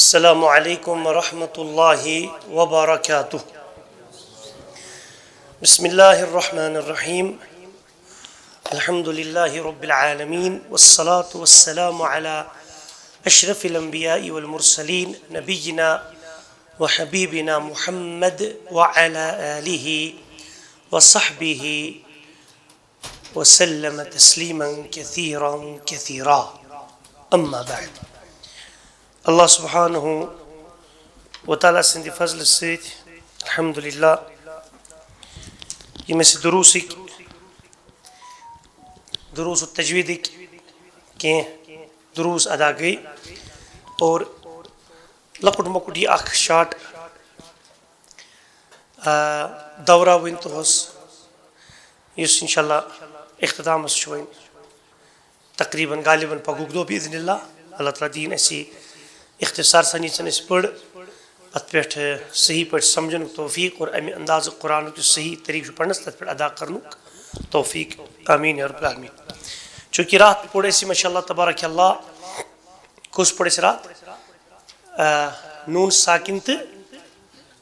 السلام علیکم ورحمۃ اللہ وبرکاتہ. بسم اللہ الرحمن الرحیم. الحمد للہ رب العالمین والصلاة والسلام علی اشرف الانبیاء والمرسلین نبینا وحبیبنا محمد وعلی آلہ وصحبہ وسلم تسلیما کثیرا کثیرا. اما بعد. اللہ سبحانہ و تعالیٰ سندِ فضل سۭتۍ الحمدللہ یِم اَسہِ دروس تجویٖدٕکۍ کینٛہہ دروس ادا گٔے اور لۄکُٹ مۄکُٹ یہِ اکھ شاٹ دورہ وٕنۍ تُہُس یُس انشاء اللہ اختتامس چھُ وۄنۍ تقریٖباً غالباً پگہُک دۄہ بِاذنِ اللہ. اللہ تعالیٰ دِیِن اَسہِ اختصار سان ییٚژھن أسۍ پٔر اَتھ پٮ۪ٹھ صحیح پٲٹھۍ سمجھنُک توفیٖق اور اَمہِ اندازُک قرآنُک یُس صحیح طریٖقہٕ چھُ پرنس تَتھ پٮ۪ٹھ ادا کرنُک توفیٖق. آمیٖن یا رب العالمیٖن. چوٗنٛکہِ راتھ پوٚر اَسہِ ماشاء اللہ تبارک اللہ کُس پوٚر اَسہِ راتھ نوٗن ساکِن تہٕ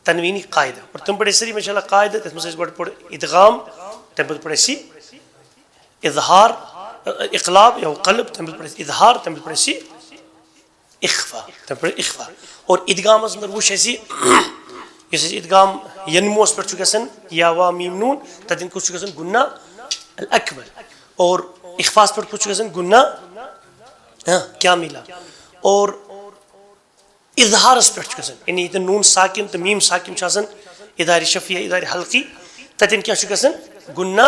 تنویٖنی قاعدٕ اور تِم پٔرۍ اَسہِ سٲری ماشاء اللہ قاعدٕ. تَتھ منٛز اَسہِ گۄڈٕ پوٚر اِدغام, تَمہِ پتہٕ پوٚر اَسہِ اظہار اقلاب یا قلب, تَمہِ پتہٕ پوٚر اَسہِ اظہار, تَمہِ پتہٕ پوٚر اَسہِ اخفا, تَمہِ پٮ۪ٹھ اخفا. اور اِدغامس منٛز وٕچھ اَسہِ یُس اَسہِ اِدغام ینموس پٮ۪ٹھ چھُ گژھان یا وا میٖم نوٗن تتٮ۪ن کُس چھُ گژھان گُنا الاکبر, اور اخفاس پٮ۪ٹھ کُس چھُ گژھان گُنا کاملا, اور اظہارس پٮ۪ٹھ چھُ گژھان یعنی ییٚتٮ۪ن نوٗن ساکِن تہٕ میٖم ساکِن چھُ آسان اِدارِ شفیع اِدارِ حلقی تتٮ۪ن کیٛاہ چھُ گژھان گُنا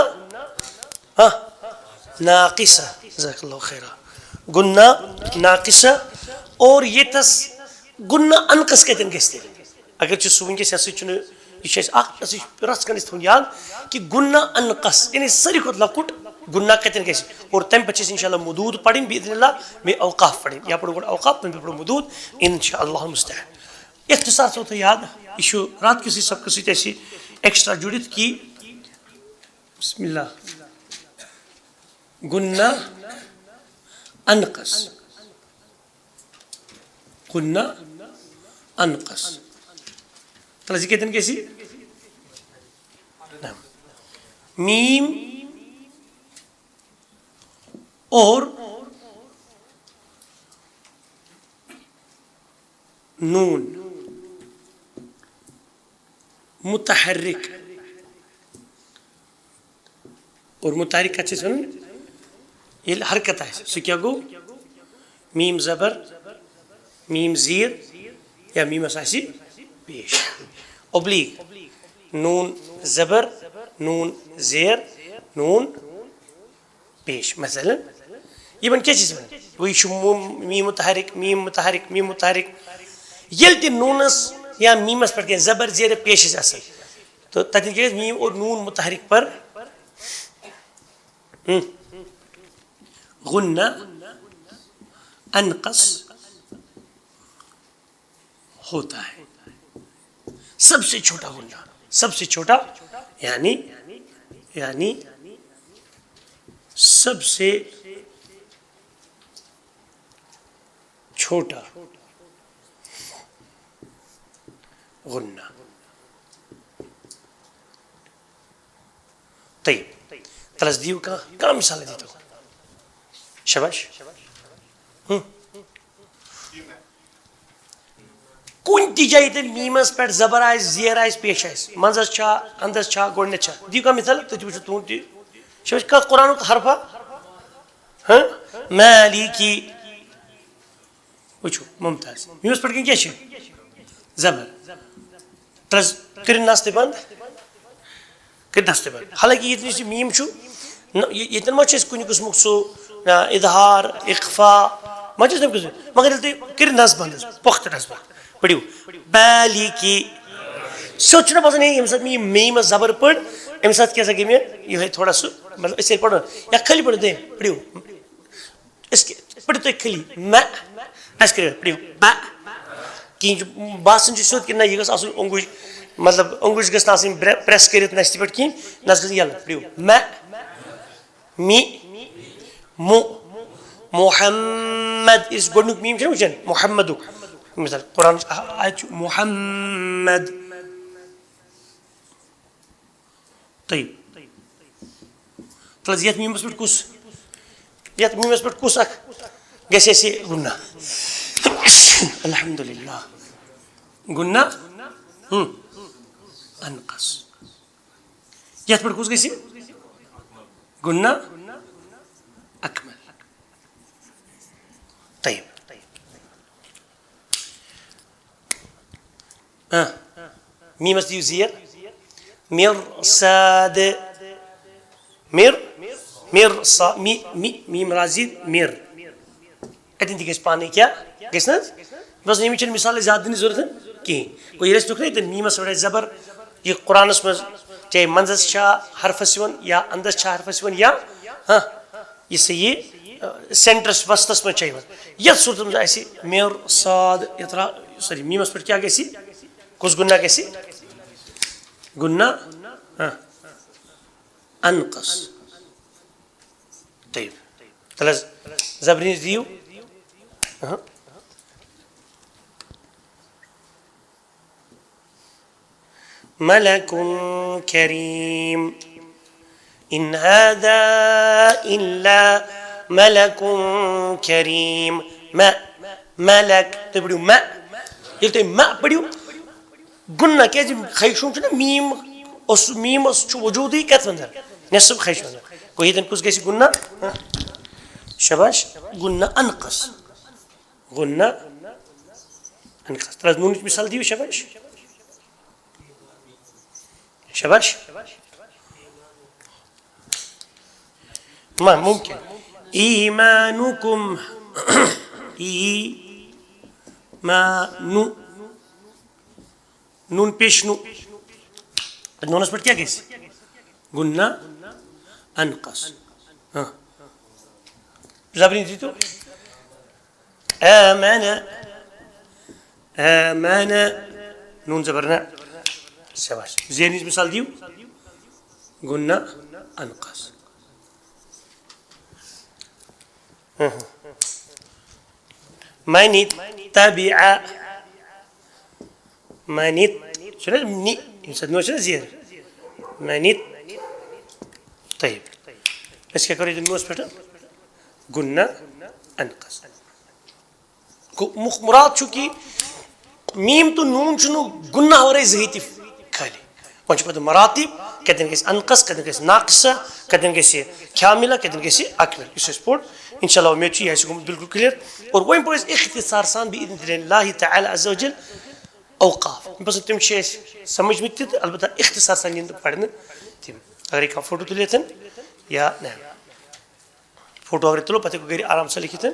ناقصہ. جزاک اللہ خیرا. گُنا ناقصہ. اور ییٚتس گُنا انقص کتٮ۪ن گژھِ تیٚلہِ اگر چھُ سُہ وٕنکیٚس یہِ ہسا چھُنہٕ یہِ چھُ اَسہِ اکھ یہِ چھُ پرٛٮ۪تھ کٲنٛسہِ تھاوُن یاد کہِ گُنا انقص یعنی ساروی کھۄتہٕ لۄکُٹ گُنا کتٮ۪ن گژھِ. اور تمہِ پتہٕ چھِ أسۍ انشاء اللہ مودوٗد پرٕنۍ بِاذنِ اللہ, بیٚیہِ اوقاف پرٕنۍ. یا پرو گۄڈٕ اوقاف تمہِ پتہٕ پرو مودوٗد انشاء اللہ المستعان. اختصار تھوٚو تۄہہِ یاد, یہِ چھُ رات کِسٕے سبقہٕ سۭتۍ اَسہِ ایکسٹرا جُڑِتھ کہِ بسم اللہ گُنا انقص گُنا انقص تَلہٕ یہِ کتٮ۪ن گژھِ میٖم اور نوٗن متحرک. اور متحرک کتھ چھِ أسۍ وَنان ییٚلہِ حرکت آسہِ سُہ کیٛاہ گوٚو میٖم زبر میٖم زیٖر یا میٖمس آسہِ پیش. اوبلیٖگ نوٗن زبر نوٗن زیر نوٗن پیش. مثلاً یِمن کیٛاہ چھِ أسۍ وَنان وۄنۍ یہِ چھُ میٖم متحرک میٖم متحرک میٖم متحرک. ییٚلہِ تہِ نوٗنس یا میٖمس پٮ۪ٹھ کینٛہہ زبر زیر پیش ٲسۍ آسان تہٕ تتٮ۪ن کیٛاہ گژھِ میٖم اور نوٗن متحرک پر غُنّہ انقص ہوتا ہے. سب سے چھوٹا گُنّہ, سب سے چھوٹا یعنی سب سے چھوٹا گُنّہ. طيب تلس دیو کانٛہہ مثال دیٖتو شاباش. کُنہِ تہِ جایہِ ییٚتٮ۪ن میٖمس پٮ۪ٹھ زبر آسہِ زیر آسہِ پیش آسہِ منٛزس چھا انٛدس چھا گۄڈٕنیتھ چھا دِیِو کانٛہہ مثال تُہۍ تہِ وٕچھِو تُہُنٛد تہِ شاباش. کانٛہہ قرآنُک حرفا مالِکی وٕچھِو ممتاز. میٖمس پٮ۪ٹھ کیٛاہ چھِ زبر تلس کٔرِو نس تہِ بنٛد کٔرِو نس تہِ بنٛد. حالانکہِ ییٚتٮ۪ن یُس یہِ میٖم چھُ ییٚتٮ۪ن ما چھُ اَسہِ کُنہِ قٕسمُک سُہ اظہار اخفا ما چھِ أسۍ تَمہِ قٕسمُک, مگر ییٚلہِ تُہۍ کٔرِو نس بنٛد حظ پۄختہٕ نس بنٛد پٔرِو مالِکی سیوٚد چھُنہ باسان ییٚمہِ ساتہٕ مےٚ یہِ میٖمس زبر پٔر اَمہِ ساتہٕ کیٛاہ سا گٔے مےٚ یِہوے تھوڑا سُہ مطلب أسۍ ییٚلہِ پرو یا خٲلی پٔرِو تُہۍ پٔرِو أسۍ پٔرِو تُہۍ خٲلی مےٚ اَسہِ کٔرِو پٔرِو مےٚ کِہیٖنۍ چھُ باسان چھُ سیوٚد کہِ نہ یہِ گٔژھ آسُن اوٚنٛگُج مطلب اوٚنٛگُج گٔژھ نہٕ آسٕنۍ پریس کٔرِتھ نستہِ پٮ۪ٹھ کِہیٖنۍ نس گٔژھ یَلہٕ پٔرِو مےٚ می مو محمد یُس گۄڈٕنیُک میٖم چھُنہ وٕچھان محمدُک مثال قرآن آیت محمد. طيب تلز یتھ میمس پہ کس یتھ میمس پہ کس اخ گژھِ اَسہِ گُناہ الحمدللہ گُناہ انقص. یتھ پہ کس گژھِ گُناہ اکمل. طيب میمس دیو زیر مرصاد میم رازی میر اتن تھی گھس پانے کیا گھس نا بس یہ چھنہ مثال زیادہ دن ضرورت کہیں گو یہ دکھ نا میمس پہ زبر یہ قرآنس مز چاہے منزس حرفس یا اندس حرفس یا ہاں یہ سا یہ سینٹرس وسطس مز چاہیے یتھ صورت مز آسہِ میر صاد سوری میمس پہ کیا گژھِ کس گناہ گژھِ گناہ انقص. طيب تل زبرین دیو ملك كريم إن هذا إلا ملك كريم. ما ملك تبدو ما يلتي ما بدو گناہ کیازِ خیشوم چھُنہ میم اس میم اس وجودی کتھ وندر نصف خیش وندر گو یتن کس گژھِ گناہ شباش گناہ انقص گناہ انقص. ترى نونچ مثال دیو شباش شباش ما ممكن إيمانكم إيمان نون پیش نو نونس پہ کیا گژھِ گناہ انقص. زبرین دی تو آمن آمن نون زبرنا شباش. زینیچ مثال دیو گناہ انقص. من اتبع منیت چھُنہ نی ییٚمہِ ساتہٕ نو چھُنہ زیر منیت. طيب أسۍ کیٛاہ کرو ییٚتٮ۪ن نوس پٮ۪ٹھ گناہ انقص. مراد چھُ کہِ میم تو نون چھُنہٕ گناہ ورٲے زٕہٕنۍ تہِ خٲلی وۄنۍ چھُ پتہٕ مراتب کتٮ۪ن گژھِ انقص کتٮ۪ن گژھِ ناقصہ کتٮ۪ن گژھِ کھاملہ کتٮ۪ن گژھِ اکمل. یُس اَسہِ پوٚر انشاء اللہ امید چھِ یہِ آسہِ گوٚمُت بالکل کلیر. اور وۄنۍ پوٚر اَسہِ اختصار سان بإذن اللہ تعالیٰ عز وجل اوقاف بس تم سمجھ مت تہِ البتہ اختصار سان ین پڑھنے تم اگر یہ فوٹو تُلِتھ یا نہ فوٹو اگر تُلو پتہٕ ہیٚکو گھرِ آرام سے لکھِتھ.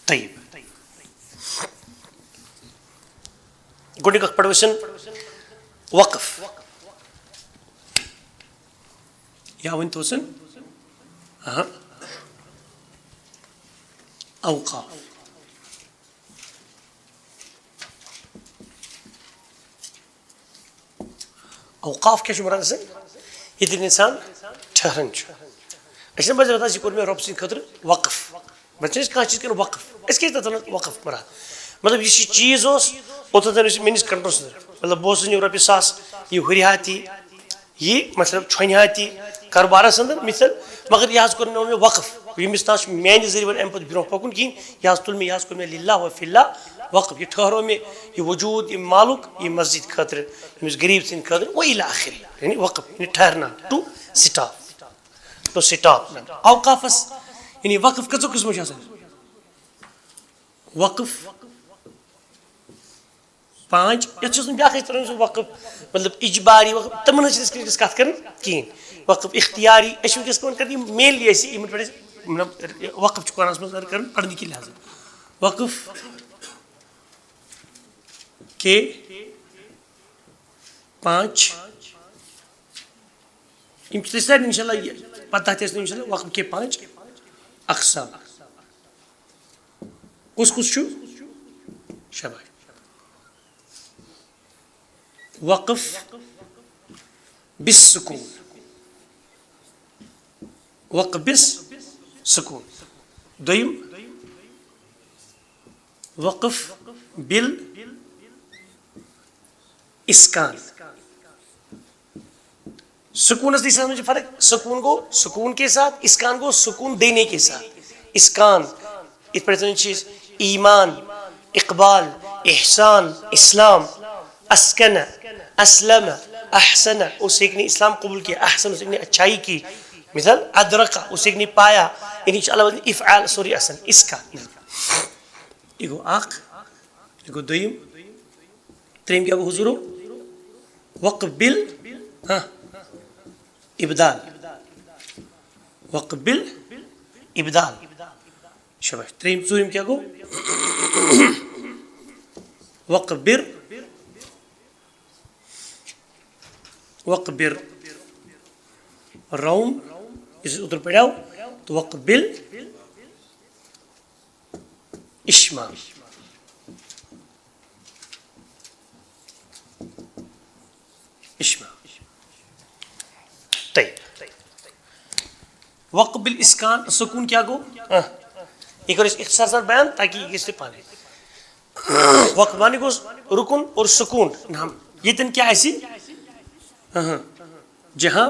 طيب گۄڈنیُک اکھ پڑھو أسۍ وقف یا ؤنۍتو اوقاف. اوقاف کیا مراد سے یتن انسان ٹھہران اچھا بس بتا یہ کور میں رب سند خاطر وقف بچے کھانا چیز کر وقف اس کے وقف مراد مطلب یہ چیز اوتن میس کنٹرولس مطلب بہت یہ رۄپیہِ ساس یہ ہُرِہا تہِ یہ مطلب چھۄنہِ ہا تہِ کاربارس اندر مثل مگر یہ کور مےٚ وقف ییٚمِس تام میانہِ ذٔریعہٕ وۄنۍ امہِ پتہٕ برونٛہہ پکُن کِہیٖنۍ یہ تُل مےٚ یہ کور مےٚ للہ و فی اللہ وقف. یہ ٹھہرو میں یہ وجود یہ مالک یہ مسجد خاطر یمس غریب سند خاطر و الی آخر یعنی وقف یعنی ٹھہرنا ٹو سٹاپ. اوقافس یعنی وقف کٔژو قٕسمو چھِ آسان وقف پانچ یتھ چھُس نہٕ بیٛاکھ ترٛٲومٕژ سُہ وقف مطلب اجباری وقف تمن ہٕنٛز چھِ أسۍ کتھ کران کِہیٖنۍ. وقف اختیاری أسۍ چھِ وٕنکیٚس کٲم کران یِم مینلی اَسہِ یِمن پٮ۪ٹھ أسۍ مطلب وقف چھُ قرآنس منٛز کران پرنہٕ کہِ لحاظہٕ وقف کے پانچ انشاء اللہ پتہ انشاء اللہ وقف کے پانچ اقسام کس کس چھُ شباش وقف بالسکون وقف بالسکون دویم وقف بال اسکان. سکون اس میں فرق. سکون کو سکون کے ساتھ, اسکان کو سکون دینے کے ساتھ. اسکان اس پر چیز ایمان, اقبال, احسان, اسلام. اسکن, اسلم, احسن, اس ایک نے اسلام قبول کیا. احسن, اس ایک نے اچھائی کی. مثال ادرکا, اس ایک نے پایا. انشاءاللہ افعال سوری احسن. اس کا یہ گو اخ, یہ گو دویم. تریم کیا گو حضورو وقبل ابدال. وقبل ابدال. شباب تریم ژوٗرِم کیا گو وقبر. وقبر روم اس ادھر پڑھاؤ تو وقبل اشما. اشما طيب. وقبل اسکان سکون کیا گو یہ کرو اختصار سان بیان تاکہ اس سے پانے. وقت مانے گو رکن اور سکون. یہ تن کیا ایسی جہاں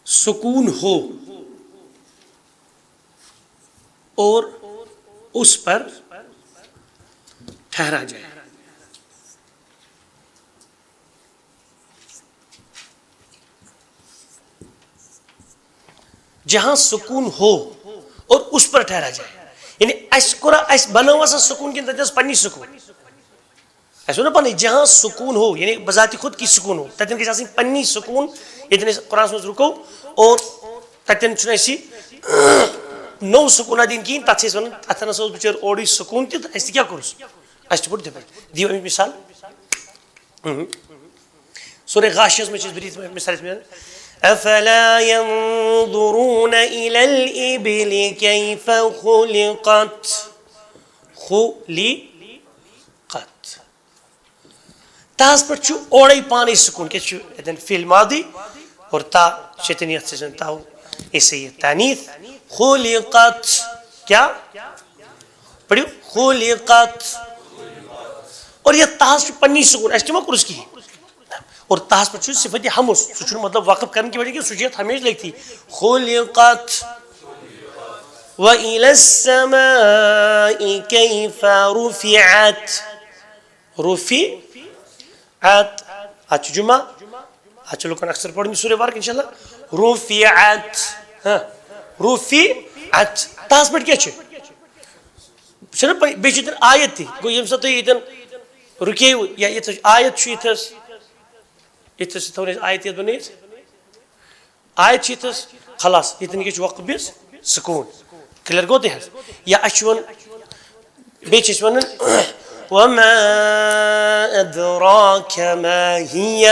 سکون ہو اور اس پر ٹھہرا جائے. جہاں سکون ہو اور اس پر ٹھہرا جائے. یعنی اس کورا اس بناوا سا سکون کے تتس پنی سکون ایسو نہ پنی جہاں سکون ہو یعنی بذات خود کی سکون ہو تتن کے ساتھ پنی سکون. یتن قرآن میں رکو اور تتن چھنا اسی نو سکون دین کین تت سے ون اتنا سو بچر اوڑی سکون تہ اس کیا کرس اس پٹ دے دیو مثال سورہ غاشیہ میں چیز بریت مثال میں افلا ينظرون الى الابل كيف خلقت. خلقت تاس پر چھو اوڑی پانی سکون کے چھو ادن فعل ماضی اور تا شیطانیت سے جنتا ہو اسے یہ تانیث. خلقت کیا پڑھو خلقت اور یہ تاس پر پنی سکون اس میں کرس کی اور تاس پر چھو صفت ہمس سو مطلب وقف کرنے کی وجہ کہ سوچیت ہمیشہ لکھتی خلقت. وَإِلَى السَّمَاءِ كَيْفَ رُفِعَتْ. رُفِعَتْ آج جمعہ آج لوگوں اکثر پڑھیں سورہ بارک انشاءاللہ. رُفِعَتْ رُفِعَتْ تاس پر کیا چھو چھنا بیچتن آیت تھی گو یم ساتھ یہ رکے یا یہ آیت چھو یہ تھوڑی آیت یہ بنیت آیت چھیتس خلاص یہ کہ وقت بس سکون کلیئر گو تہ یا اشون بیچ ون وما ادراك ما هي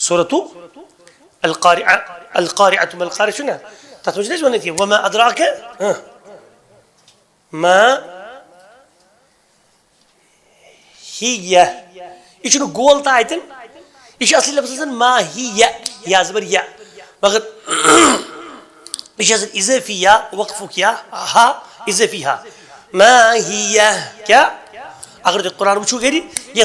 سورة القارعة ما القارعة شنو تتوجه ليش ونتي وما ادراك ما هي یہ گول تا اتن یہ اصلی لفظ ما ہی یا زبر یا مگر یہ اضافی یا وقف کیا ہا اضافی ہا ما ہی کیا اگر تو قرآن وچھو گری یہ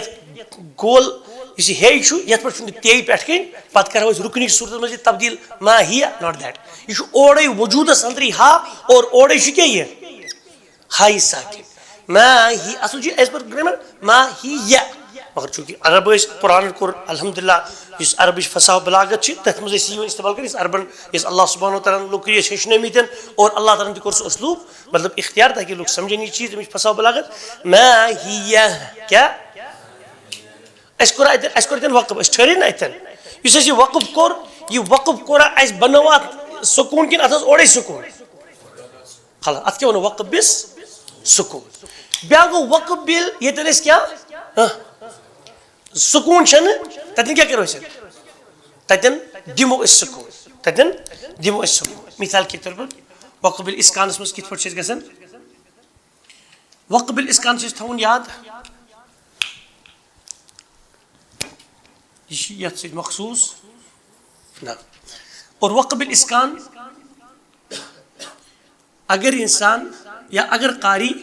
گول یہ ہے چھو یہ پر تی پٹھ کن پتہ کرو رکنی صورت میں تبدیل ما ہی ناٹ دیٹ یہ اوڑے وجود اندری ہا اور اوڑے کیا یہ ہائی ساکن ما ہی اصل چیز ایز پر گرامر ما ہی مگر چونکہ اگر بس قرآن کور الحمدللہ اس عربش فصاح بلاغت تر مز استعمال کر عربن اس اللہ سبحانہ وتعالیٰ لوگ ہیچنمت اور اللہ تعالیٰ تہ کور اسلوب مطلب اختیار تاکہ لوگ سمجھن یہ چیز فصاح بلاغت ما ہی کیا اس کور وقف اس ٹھہرے نا اتن اس یہ وقف کورا اس بنوا سکون کن ات اوڑے سکون خلاص ات کیا ون وقف بس سکون بیا گو وقف بل یہ اس کیا سکون چھن تتن کیا کرو تتن دمو اس سکون تتن دمو اس سکون. مثال کے طور پر وقف بالاسکان اس کت پٹ گژھن وقف بالاسکان سے تھون یاد یہ مخصوص نا اور وقف بالاسکان اگر انسان یا اگر قاری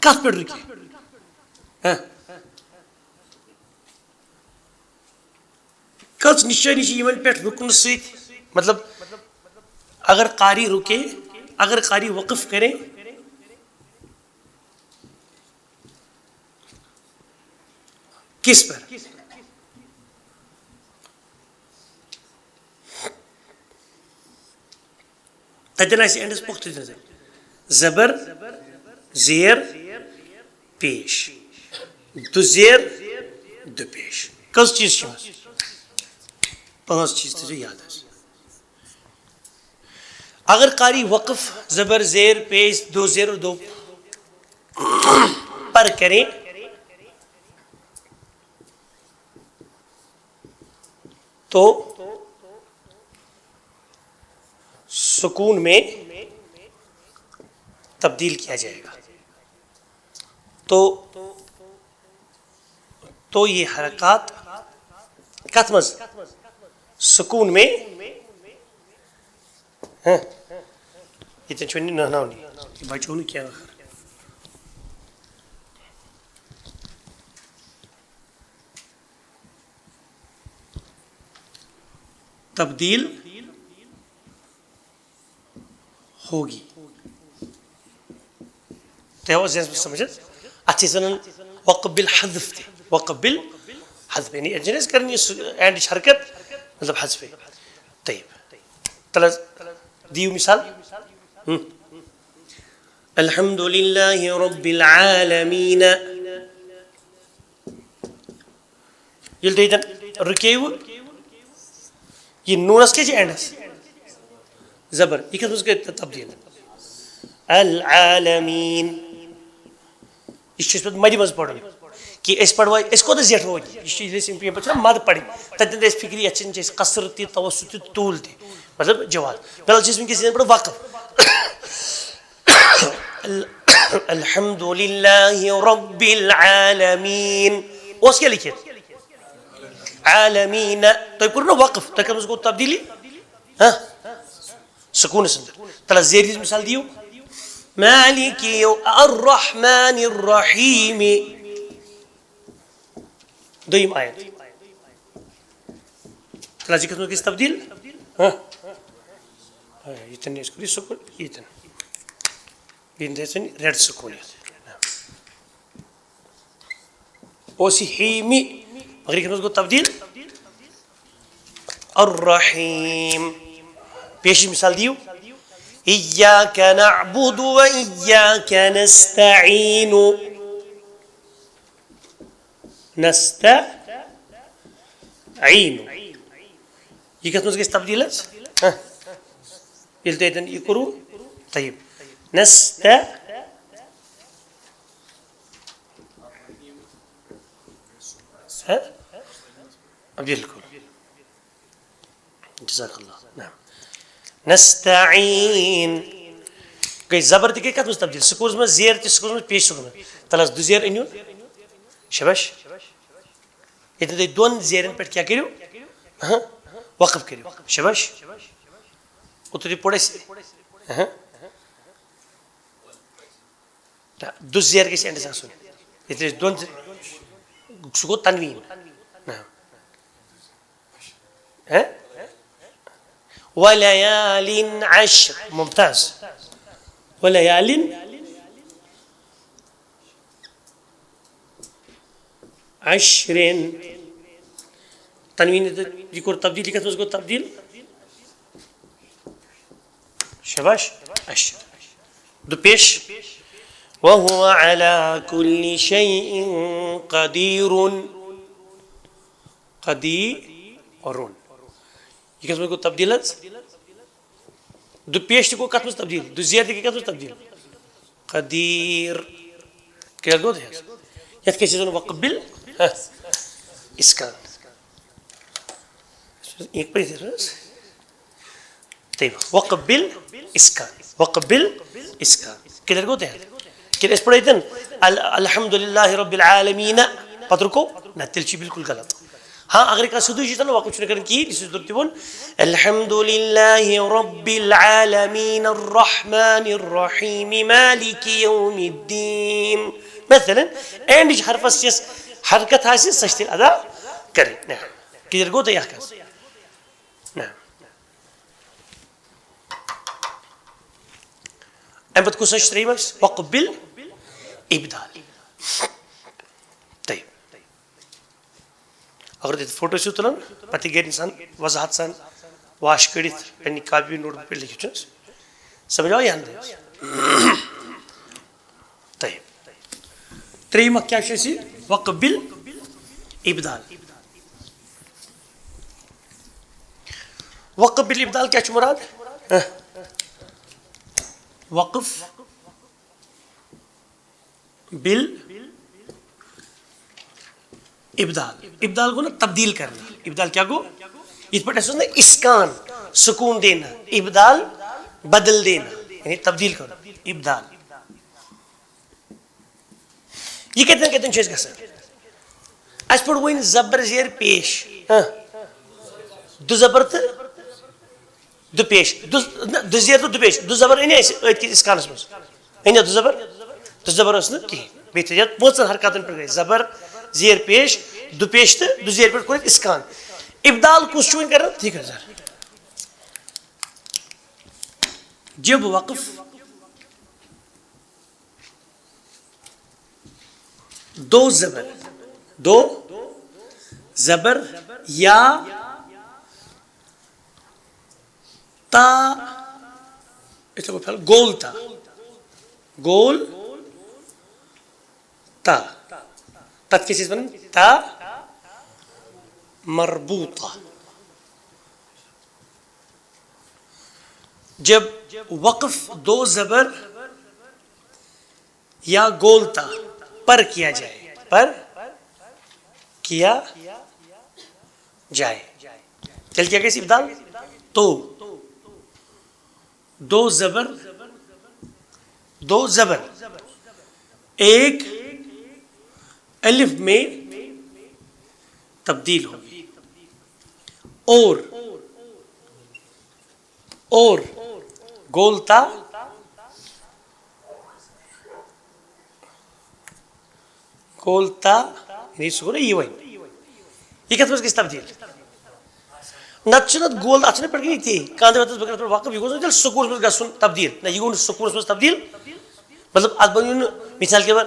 کت پہ رکے کچھ نشانی یمن پہ رکن ست مطلب اگر قاری رکے اگر قاری وقف کرے کس پر تتن آسہِ اینڈس پختہ نظر زبر زیر پیش دو زیر دو پیش کس چیز پانچ چیز تھو یاد اگر قاری وقف زبر زیر پیش دو زیر اور دو پر کریں تو سکون میں تبدیل کیا جائے گا تو یہ حرکات کتمز سکون میں یہ بچوں نے کیا تبدیل ہوگی تو سمجھت اتھ وقف بالحذف تہ وقف بالحذف یعنی اجنس کرنی اینڈ حرکت مطلب حذف طيب تلا دیو مثال الحمد لله رب العالمين یل تیتن رکیو یہ نونس کے اینڈس زبر یہ کس کے تبدیل العالمین اس چیز پر مدی مز پڑھن کہ اس پڑھوا اس کو تو زیٹ ہوگی اس چیز سے پہ پچھنا مد پڑھی تتن اس فکری اچھن چیز قصر تی توسط تی طول تی مطلب جواز بل چیز میں کسی نے پڑھا وقف الحمد للہ رب العالمین اس کے لکھے عالمین تو پورا وقف تو کم اس کو تبدیلی ہاں سکون سندر تلا زیریز مثال دیو مالک الرحمن الرحیم دویم آیت تلا ذکر میں کس تبدیل ہاں یہ اس کو سکون یہ بین ریڈ سکون اوسی ہیمی مگر کس کو تبدیل الرحیم پیشی مثال دیو ایاک نعبد و ایاک نستعین یہ کس مجھ کے تبدیل ہے التیتن یہ کرو طیب بالکل جزاک اللہ نعم نستعین گئی زبر تھی کت مز تبدیل سکونس میں زیر تھی سکونس میں پیش سکون تلس دو زیر انیو شبش اتنے تی دون زیرن پر کیا کریو وقف کریو شبش اتنے تی پوڑے سے دو زیر کسی انڈے ساسون اتنے دون سکون تنوین وليال عشر ممتاز وليال عشر تنوین ذکر تبدیل کس کو تبدیل شباش عشر دو پیش وهو على كل شيء قدير قدير یہ کس میں کو تبدیل ہے دو پیش کو کس میں تبدیل دو زیادہ کی کس میں تبدیل قدیر کیا گو ہے یہ کسی نے وقبل اسکان ایک پر طيب وقبل اسکان وقبل اسکان کدھر گو ہے کہ اس پڑھے تن الحمد للہ رب العالمین پتر کو نہ تلچی بالکل غلط ہاں اگر کیا سدو چیز وقف چھنے کرن کی اس ضرورت بون الحمدللہ رب العالمین الرحمن الرحیم مالک یوم الدین مثلا اینڈ حرفس یس حرکت حاصل سشتل ادا کریں نعم کدھر گو تو یہ کس نعم امبت کو سش تریمس وقبل ابدال طيب اگر دیت فوٹو چھو تلن پتہ گیر انسان وضاحت سان واش کڑت پنی کاپی نوٹ پہ لکھ چھ سمجھو یہ اندر طيب تریم کیا چھ وقبل ابدال وقف بالابدال کیا چھ مراد وقف بال ابدال ابدال کو نا تبدیل کرنا ابدال کیا گو اس پر ایسا اسکان سکون دینا ابدال بدل دینا یعنی تبدیل کرنا ابدال یہ کہتے ہیں چیز کا سر اس پر وہ زبر زیر پیش دو زبر دو پیش دو زیر تو دو پیش دو زبر انہیں اس کانس میں انہیں دو زبر اس نے کی بیتے جات بہت سن حرکاتن پر گئے زبر زیر پیش دو پیش دو زیر پر کوئی اسکان ابدال کس چوئن کرنا ٹھیک ہے سر جب وقف دو زبر یا تا اس کو پھیل گول تا تت کس چیز بن تا مربوطہ جب وقف دو زبر یا گول تا پر کیا جائے چل کیا کیسی ابدال تو دو زبر ایک الف میں تبدیل ہوگی اور گولتا یعنی سکون یہ وہیں یہ کہتے ہیں کس تبدیل نتشنت گول اچھنے پڑھ گئی تھی کاندھے وقت بکر پر واقف یہ گوزن سکون میں گسن تبدیل نہ یہ گون سکون میں تبدیل مطلب ادبن مثال کے بعد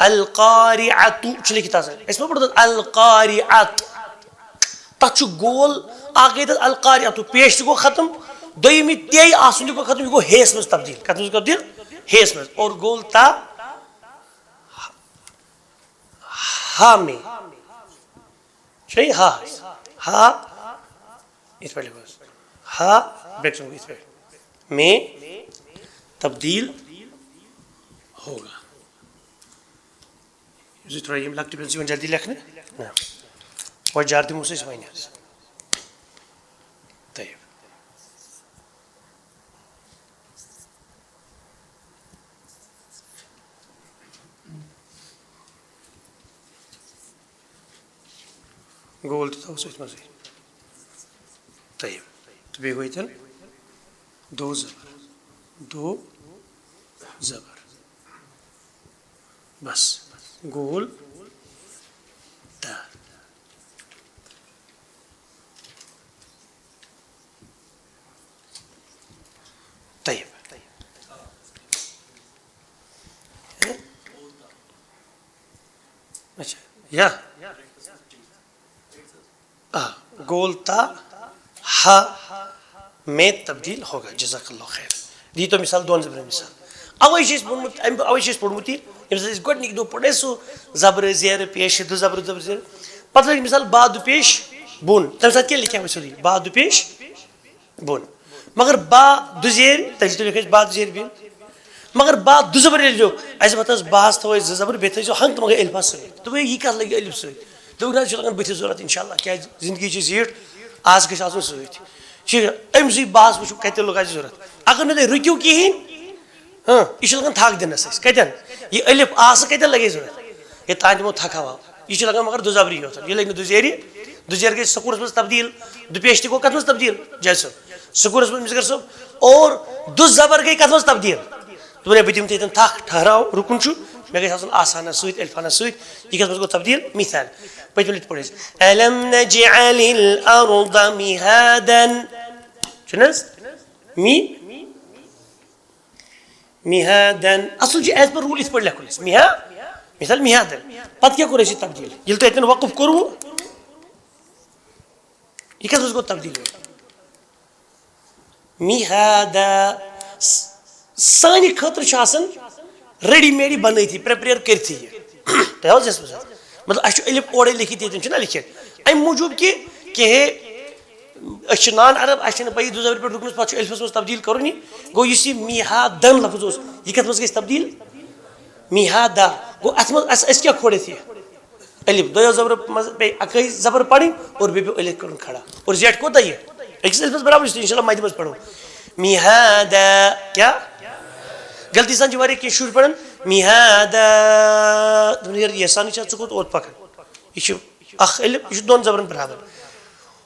القارعۃ چلی کتاب ہے اس میں پڑھتا القارعۃ تچ گول آگے تھا القارعۃ پیش کو ختم دویمی تی آسن کو ختم یہ کو ہیس میں تبدیل کتنے میں تبدیل ہیس میں اور گول تا ہا میں صحیح ہا اس پر لکھو ہا بیکس اس پر میں تبدیل ہوگا یہ تھوڑا یہ لگتی ہے جیون جلدی لکھنے نا وہ جاردی موسیٰ اس وائنی ہے طیب گول تھا اس میں سے طیب تو بے ہوئی تھا دو زبر بس گول تا طیب اچھا یا گول تا ہا میں تبدیل ہوگا جزاک اللہ خیر دی تو مثال دون زبر مثال اوے چیز پڑھمتی گۄڈنِکۍ دۄہ پڑھے سُہ زبر زیر پیش دو زبر زیر پتہ لگی مثال باد پیش بون تمہِ ساتہٕ کیٛاہ لیکھا سیوٚدُے باد پیش بون مگر با دو زیر تیٚلہِ تہِ لیکھِ باد زیر بین مگر با دو زبر ییٚلہِ لیوٚکھ اَسہِ دوٚپ ہس باہس تھاوو أسۍ زٕ زبر بیٚیہِ تھٲیزیو ہنٛگ تہٕ مگر الفا سۭتۍ دوٚپُے یہِ کتھ لگہِ الف سۭتۍ دوٚپُکھ نہ حظ چھُ لگان بٕتھِس ضوٚرتھ انشاء اللہ کیٛازِ زندگی چھِ زیٖٹھ آز گژھِ آسُن سۭتۍ ٹھیٖک أمۍسٕے باہس وٕچھو کتہِ لوٚگ اَسہِ ضوٚرتھ اگر نہٕ تُہۍ رُکِو کِہیٖنۍ یہ چھُ لگان تھک دِنس اَسہِ کتٮ۪ن یہ الف آسہٕ کتٮ۪ن لگے ضوٚرتھ ہے تانۍ دِمو تھکھ ہوا یہ چھُ لگان مگر دو زبری یوت یہ لگہِ نہٕ دو زیرِ دجر گئی سکورس مز تبدیل دپیش تہ گو کت مز تبدیل جج صاحب سکورس مز مصغر صاحب اور دس زبر گئی کت مز تبدیل دے بہ دم تتن تھک ٹھہراو رکن مے گھس آسن آسانس ست الفانس ست یہ کت مز گو تبدیل مثال پتم لٹ پڑھ الم نجعل الارض مهادا چھنس مهادا اصل ایز پر رول اس پہ لکھن مثال مهادا پتہ کیا کور تبدیل یل تو اتن وقف کرو یہ کت مز گو تبدیل مهادا سانہ خاطر ریڈی میڈی بنائی پریپیر کرتی مطلب اچھا الف اورے لکھت یہ لکھت ام موجوب کہ نان عرب اچھے پی دو زبر پہ رکمس پہ الفس مز تبدیل کرن گو اس میہادن لفظ اس یہ کت مز گژھِ تبدیل میہادا گو ات مز اس کیا کھوڑت یہ الف دو زبر مز پہ اکی زبر پڑھیں اور بیٚیہِ الف کرن کھڑا اور زیٹ کوتا یہ اکس الفس برابر انشاءاللہ مدِ مز پڑھو میہادا کیا غلطی سان واریاہ کینٛہہ شُرۍ پڑھان میہادا یہ سان ژٕ کوٚت اوت پکان یہ اخ الف یہ دون زبرن برابر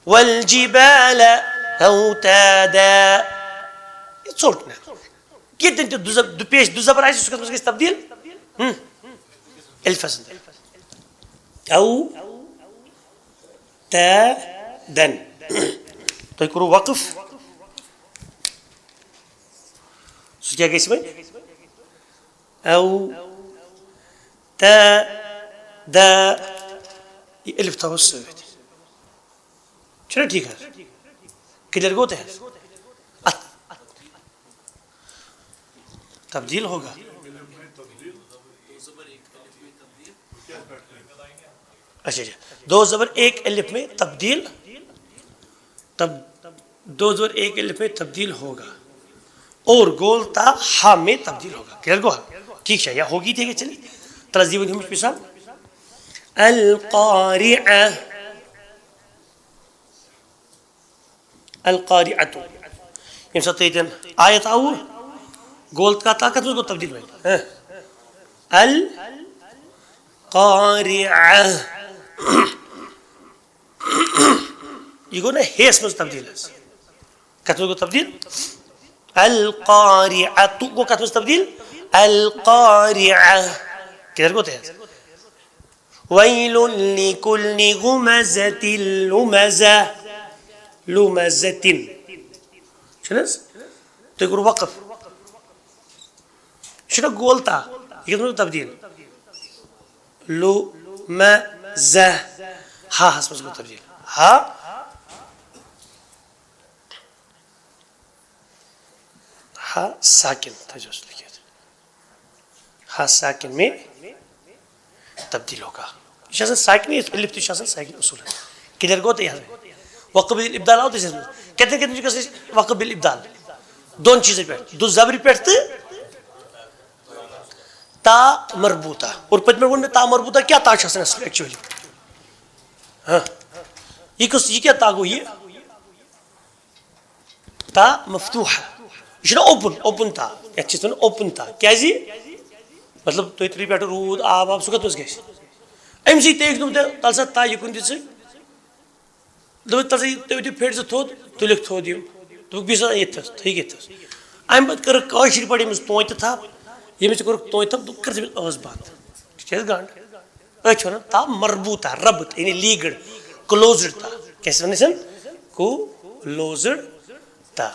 والجبال اوتادا یہ ژوٚٹ نا کتن تہ پیش دو زبر آسہِ سُہ کتھ منٛز گژھِ تبدیل الفس او تادن تُہۍ کوٚروٕ وقف سُہ کیٛاہ گژھِ وۄنۍ او تا یہ الف تھاوس ست چھنا ٹھیک حظ کلیئر گو تہ تبدیل ہوگا اچھا اچھا دو زبر ایک الف میں تبدیل دو زبر ایک الف میں تبدیل ہوگا اور گول تا ہا میں تبدیل ہوگا کلیئر گو ٹھیک ہے یا ہوگی ٹھیک ہے چلیے ترازی ون ہمش مثال القارعہ القارعۃ یم سات تین آیت آو گول کا طاقت اس کو تبدیل ہوئی القارعہ یہ گو نا ہیس مز تبدیل کت مز گو تبدیل القارعۃ گو کت مز تبدیل القارعہ کلیئر گو تہ ویل لکل ہمزۃ لمزہ لمزۃ چھنس تُہۍ کوٚروٕ وقف یہ چھُنا گول تا یہ کتھ منٛز تبدیل لمزہ ہا ہس منٛز گوٚو تبدیل ہا ہا ساکن تھٲیزیوس لکھِتھ ہا ساکن میں تبدیل ہوگا یہ ساکن الف تہ ساکن اصول کلیئر گو تہ وقف بالابدال آو تس کتنے کتنے گھس وقف بالابدال دون چیزن پہ دو زبر پہ تا مربوطہ اور پتم وون میں تا مربوطہ کیا تا ایکچولی ہاں یہ کیا تا گو یہ تا مفتوحہ یہ اوپن تا یہ اوپن تا کیازِ مطلب تھی تری پہ رود آب سہ کت مز گھس ام سی تیک تل سا تا یہ کن دل سا تھی پھیٹ سا تھوٚد تُلِکھ تھوٚد یِم دوٚپُکھ بیٚیہِ سا ییٚتھَس تھٔکۍ ییٚتھَس اَمہِ پَتہٕ کٔرٕکھ کٲشِرۍ پٲٹھۍ ییٚمِس توتہِ تھپھ ییٚمِس ژٕ کوٚرُکھ توتہِ تھپھ کٔر تٔمِس ٲس بنٛد ٹھیٖک چھِ حظ گنٛڈ أتھۍ چھِ وَنان تا مربوٗطہ ربط یعنی لیٖگٕڈ کلوزٕڈ تا کیٛاہ چھِ وَنان کلوزٕڈ تا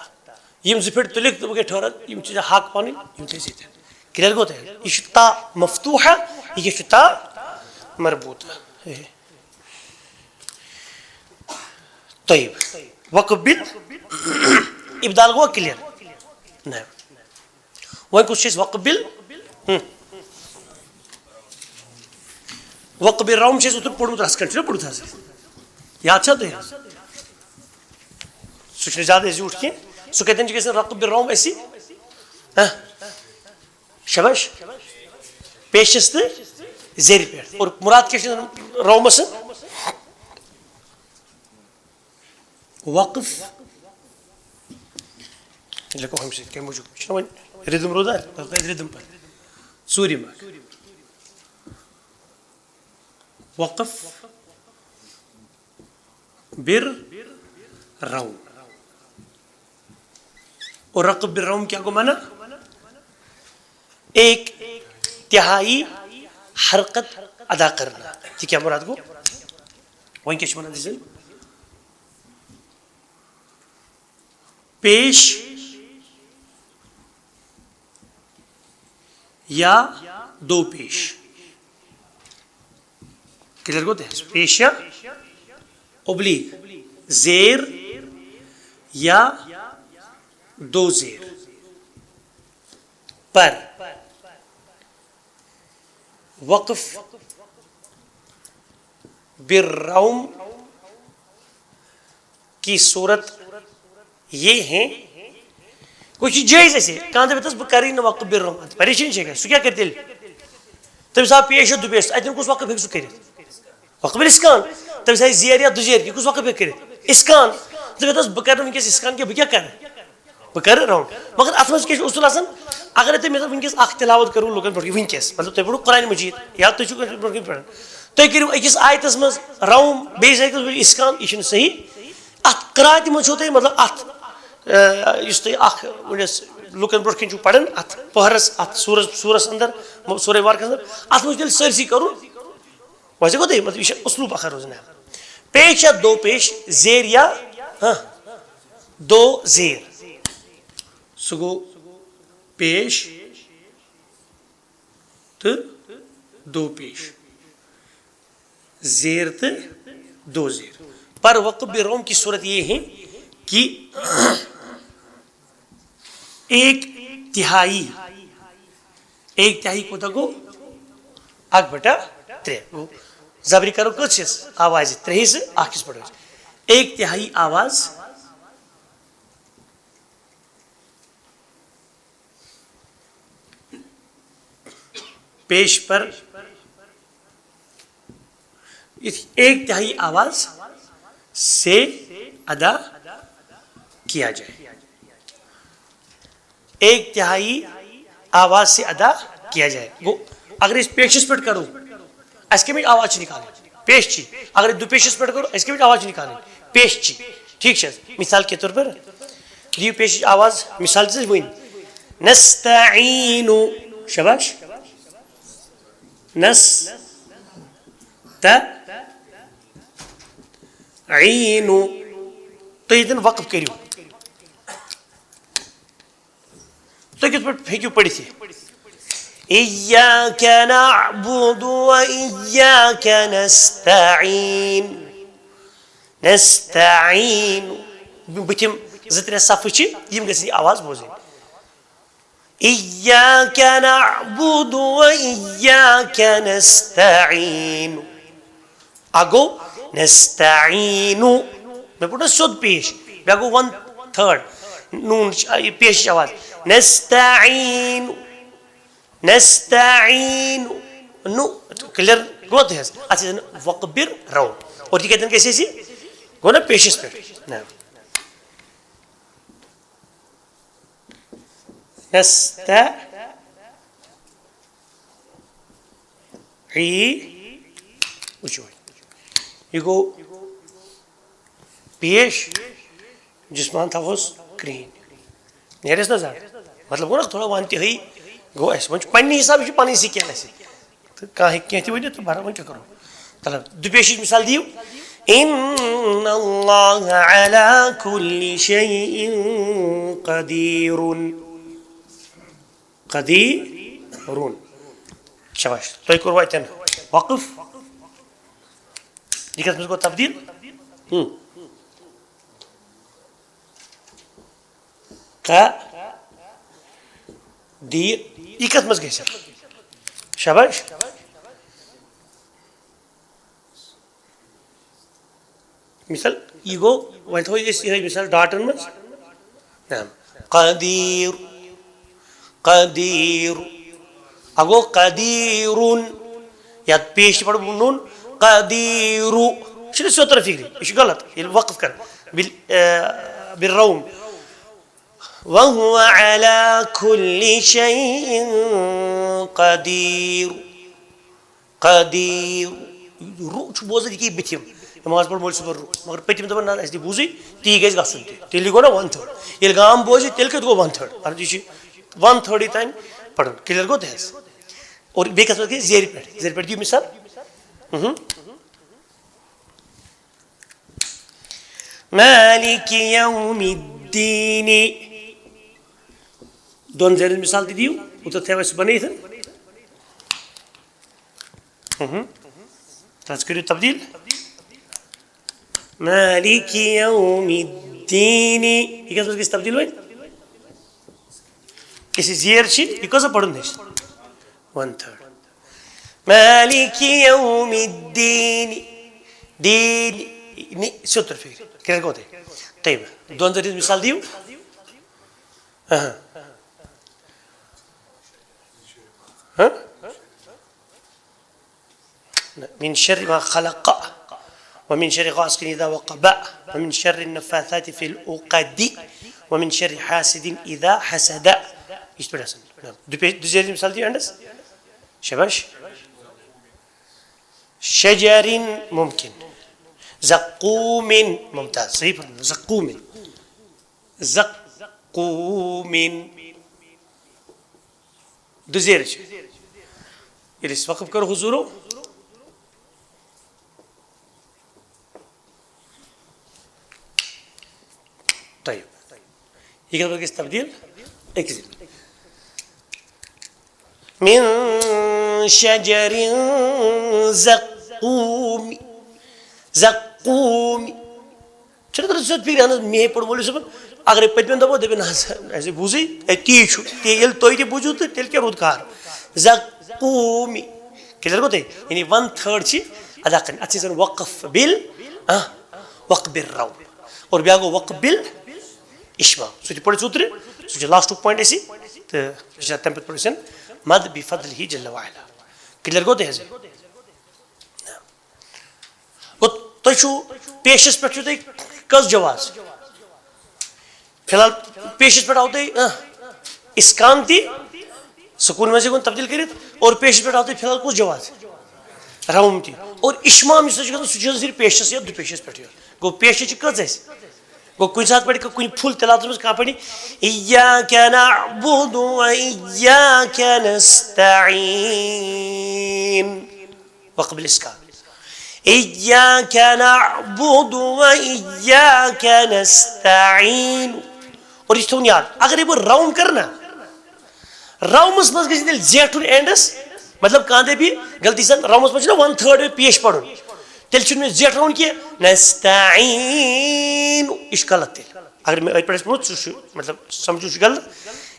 یِم زٕ پھِرِ تُلِکھ دوٚپُکھ ہے ٹھٔہر یِم چھِ حق پَنٕنۍ یِم تھٲیزِ ییٚتٮ۪ن کلیئر گوٚو تۄہہِ یہِ چھُ تا مفتوٗحہ یہِ کیٛاہ چھُ تا مربوٗطہ طيب وقف بالابدال گو کلیئر نعم وۄنۍ کُس چھُ اَسہِ وقف بال وقف بالروم چھُ اَسہِ اوترٕ پوٚرمُت رَژھ کھنٛڈ چھُنہ پوٚرمُت حظ یاد چھا تۄہہِ سُہ چھُنہٕ زیادٕ زیوٗٹھ کینٛہہ سُہ کتٮ۪ن چھُ گژھان وقف بالروم اَسہِ شاباش پیشس تہٕ زیرِ پٮ۪ٹھ اور مُراد کیٛاہ چھُ رومس وقف لکھو ہم سے کم موجود چھُنہ وۄنۍ رِدم روزان رِدم پتہٕ ژوٗرِم اکھ وقف بالروم. اور رقب بالروم کیا کو مانا؟ ایک تہائی حرکت ادا کرنا. ٹھیک ہے مراد کو وہیں کیا چھوڑنا دیجیے پیش یا دو پیش. کلیئر ہوتے ہیں پیش یا ابلیغ زیر یا دو زیر پر وقف بالروم کی صورت یہ ہیں کچھ جائز ایسے کہاں دے بہ کری نا وقف بالروم پریشانی چھ گا سہ کیا کر تیل تمس آو پیش دو پیش اتن کس وقف ہیکہ سہ کرت وقف بالاسکان تمس آئی زیر یا دو زیر یہ کس وقف ہیکہ کرت اسکان دپس بہ کر ونکس اسکان کہ بہ کیا کر بہ کر روم مگر ات مز کیا اصول آسان اگر تم ونکس اخ تلاوت کرو لوکن پہ ونکس مطلب تھی پڑھو قرآن مجید یا تھی پڑھان تھی کرو اکس آیتس مز روم بیس آیتس اسکان یہ صحیح ات قرات من چھو تھی مطلب ات اس تھی اخ ونس لوکن برو کن پڑھان ات پہرس ات سورس اندر سورہ وارکس اندر ات مجھ تیل سرسی کرو ویسے گو تھی مطلب یہ اسلوب اخر روزن پیش یا دو پیش زیر یا دو زیر سہ گو پیش تو دو پیش زیر تو دو زیر پر وقف بالروم کی صورت یہ ہے کہ ایک تہائی کوتا گو اک بٹا ترے زبری کرو کس آواز ترے سے آخس پڑھو ایک تہائی آواز پیش پر ایک تہائی آواز سے ادا کیا جائے. ایک تہائی آواز سے ادا کیا جائے گو اگر اس پیشس پہ کرو اس کے بھی آواز نکالے پیش چی اگر دو پیشس پہ کرو اس کے بھی آواز نکالے پیش چی ٹھیک ہے. مثال کے طور پر دیو پیش آواز مثال سے وین نستعین شباش نس عین تو یہ وقف کرو تو کت پہ ہیکو پڑھت ایاک نعبد و ایاک نستعین نستعین بتم زٕ ترٛےٚ صفہٕ چھِ یِم گژھن یہِ آواز بوزٕنۍ ایاک نعبد و ایاک نستعین اگو نستعین میں پڑھنا سیود پیش بیا گو 1/3 نون پیش آواز نستعین نستعین نو کلیئر گو تو ہے اچھا وقف بالروم اور یہ کہتے ہیں کیسے گو نا پیشس پہ یہ گو پیش جسمان تھوس کرہین نیرس نا زیادہ مطلب گو نا تھوڑا وانتی ہوئی گو ایسے ون پنہ حساب یہ پنہ سکین ایسے تو کھانا تھی ورنہ تو بہر ون کیا کرو طلب دو پیش مثال دیو ان اللہ علی کل شیء قدیر قدیر شباش تو کرو اتن وقف یہ کس کو تبدیل قدیر یہ کس مز گئی شباش مثال یہ گو ون تھو یہ مثال ڈاٹن مز قدیر قدیر اگو قدیرون یا پیش پڑھ نون قدیر شنو سوتر فکری یہ غلط یہ وقف کر بالروم وهو على كل شيء قدير قدير رو چھ بوزد کی بتیم نماز پڑھ مول صبح رو مگر پتم دپان نہ اس دی بوزی تی گژھِ گژھُن تہِ تیٚلہِ گوٚو نا 1/3 ییٚلہِ گام بوزِ تیٚلہِ کتہِ گوٚو 1/3 ارجی چھِ 1/3 تانۍ پڑھُن کلیئر گوٚو تہِ حظ اور بیٚیہِ کتھ منٛز گٔے زیرِ پٮ۪ٹھ دِیِو مثال مالک یوم الدین دون زیرِ ہٕنٛز مثال تہِ دِیِو اوترٕ تھٲیو اَسہِ بنٲیِتھ تَتھ کٔرِو تبدیٖل مالک یوم الدین یہِ کَتھ منٛز گژھِ تبدیٖل وۄنۍ یُس یہِ زیر چھِ یہِ کۭژاہ پَرُن اَسہِ 1/3 مالک یوم الدین دیٖن سیوٚد تر فِکرِ کلیئر گوٚو تۄہہِ طیب دون زیرِ ہٕنٛز مثال دِیِو من شر ما خلق ومن شر غاسق إذا وقب ومن شر النفاثات في العقد ومن شر حاسد إذا حسد يش پٮ۪ٹھ آسان دُزیرِ مثال دِیِو اینڈس شاباش شجر ممکن زقوم ممتاز صحیح پڑھنا زقوم دُزیرِ چھِ ییٚلہِ أسۍ وقف کرو حضوٗرو طيب یہ کتھ گژھِ تبدیٖل أکِس من شجر زقوم چھُنہ تران سیوٚد فِکرِ اہن حظ مے پوٚر مولوی صٲبن اگرے پٔتمٮ۪ن دۄہو دٔپِن نہ حظ اَسے بوٗزٕے تی چھُ ییٚلہِ تُہۍ تہِ بوٗزِو تہٕ تیٚلہِ کیٛاہ روٗد کار زقوم کلیئر گوٚو تۄہہِ یعنی 1/3 چھِ ادا کَرٕنۍ اَتھ چھِ أسۍ وَنان وقف وقف بالروم اور بیٛاکھ گوٚو وقف بالاشمام سُہ تہِ پوٚر اَسہِ اوترٕ سُہ چھُ لاسٹُک پویِنٹ اَسہِ تہٕ تَمہِ پَتہٕ پوٚر اَسہِ مد بفضلہ جل وعلا کلیئر گوٚو تۄہہِ حظ گوٚو تۄہہِ چھُو پیشَس پٮ۪ٹھ چھُو تۄہہِ کٔژ جواز فی الحال پیشَس پٮ۪ٹھ آو تۄہہِ اِسکان تہِ سکوٗن منٛز ہیٚکون تبدیٖل کٔرِتھ اور پیشَس پٮ۪ٹھ آو تۄہہِ فی الحال کُس جواز روم تہِ اور اِشمام یُس حظ چھُ گژھان سُہ چھُ صرف پیشَس یا دُپیشَس پٮ۪ٹھ یوت گوٚو پیشَس چھِ کٔژ اَسہِ گوٚو کُنہِ ساتہٕ پَرِ کُنہِ فُل تِلاوتَس منٛز کانٛہہ پَرِ ایاکَ نَعبُدُ وَایاکَ نَسْتَعیٖن وقف بالاسکان ایاکَ نَعبُدُ وَایاکَ نَسْتَعیٖن اور یہِ چھُ تھاوُن یاد اگرے بہٕ راوُنٛڈ کَرٕ نا راومَس منٛز گژھِ تیٚلہِ زیٹھُن اینڈَس مطلب کانٛہہ دَپہِ غلطی سان راومَس منٛز چھُنہ 1/3 پیش پَرُن تیٚلہِ چھُنہٕ مےٚ زیٹھراوُن کینٛہہ نستعیٖن یہِ چھُ غلط تیٚلہِ اگر مےٚ أتھۍ پٮ۪ٹھ آسہِ پوٚرمُت سُہ چھُ مطلب سَمجھُن چھُ غلط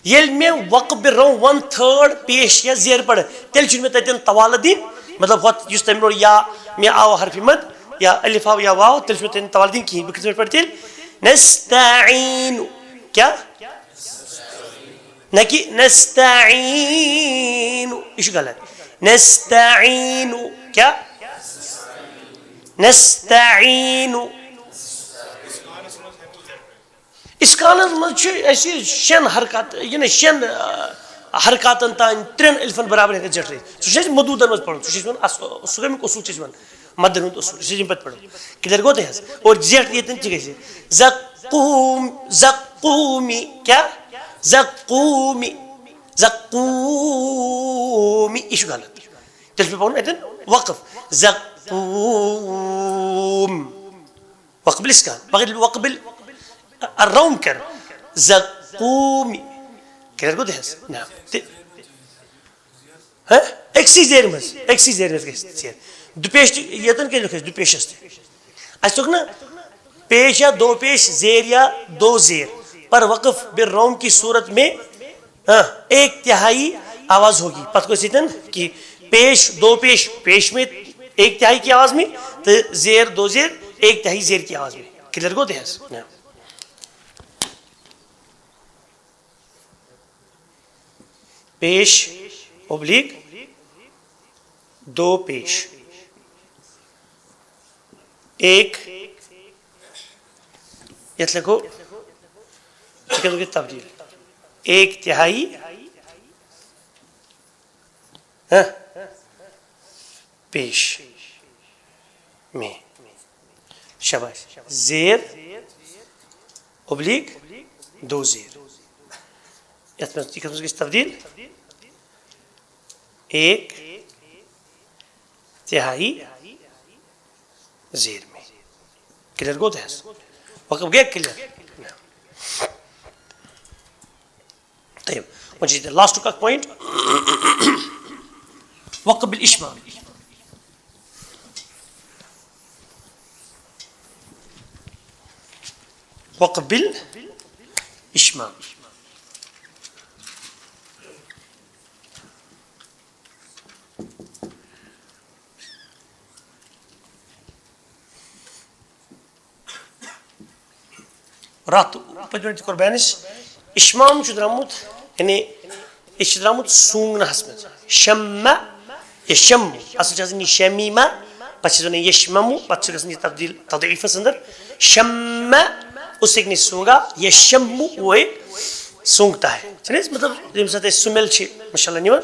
ییٚلہِ مےٚ وقف بالروم 1/3 پیش یا زیرِ پَرٕ تیٚلہِ چھُنہٕ مےٚ تَتٮ۪ن طوالہٕ دِنۍ مطلب ہۄتھ یُس تَمہِ برونٛٹھ یا مےٚ آو حرفہِ مد یا الف آو یا واو تیٚلہِ چھُ مےٚ تَتٮ۪ن طوالہٕ دِنۍ کِہیٖنۍ بہٕ کِتھ پٲٹھۍ پَرٕ تیٚلہِ نستعیٖن کیٛاہ نہ کہِ نستعیٖن یہِ چھُ غلط نستعیٖن کیٛاہ نستعیٖن اِسکانَس منٛز چھُ اَسہِ 6 حرکات یہِ نہ 6 حرکاتن تانۍ 3 الفن برابر ہٮ۪کان زیٹھرٲیِتھ سُہ چھُ اَسہِ مدوٗدن منٛز پَرُن سُہ چھُ أسۍ وَنان سُہ کَمیُک اصوٗل چھِ أسۍ وَنان مدن ہُنٛد اصوٗل سُہ چھِ یِم پَتہٕ پَرُن کِلیئر گوٚو تۄہہِ حظ اور زیٹھ ییٚتٮ۪ن تہِ گژھِ زقوٗمی کیٛاہ زقوٗمی یہِ چھُ غلط تیٚلہِ چھُ مےٚ پَرُن اَتٮ۪ن وقف زقوٗم وقف بالاسکان مگر ییٚلہِ وقف بالروم کَرٕ زقوٗمی کلیئر گوٚو تۄہہِ حظ أکسٕے زیرِ منٛز گژھِ زیر دُپیش تہِ ییٚتٮ۪ن کیٛاہ لیوٚکھ اَسہِ دُپیشَس تہِ اَسہِ توٚگ نا پیش یا دو پیش زیر یا دو زیر پر وقف بالروم کی صورت میں 1/3 آواز ہوگی پتہ کو ییٚتٮ۪ن کہ پیش دو پیش پیش میں 1/3 کی آواز میں تو زیر دو زیر 1/3 زیر کی آواز میں کلیئر گوٚو تۄہہِ حظ پیش اوبلیک دو پیش 1 یتھ لکھو تبدیل 1/3 پیش میں شاباش زیر اوبلیک دو زیر یتھ منٛز گژھِ تبدیل ایک تہائی زیر میں کلیئر گو تھا وقف گیا کلیئر طيب وجد لاسٹ کا پوائنٹ وقف بالاشمام وقف بالاشمام رات پتہ کور بیانس اشمام درامت یعنی یہ درامت سونگنس من شم یشم اصل شمیمہ پتہ یشمم پتہ گھن تبدیل تضعیفس اندر شم اس سے سونگا یشم وہ سونگتا ہے مطلب یم سات سمیل ماشاء اللہ نوان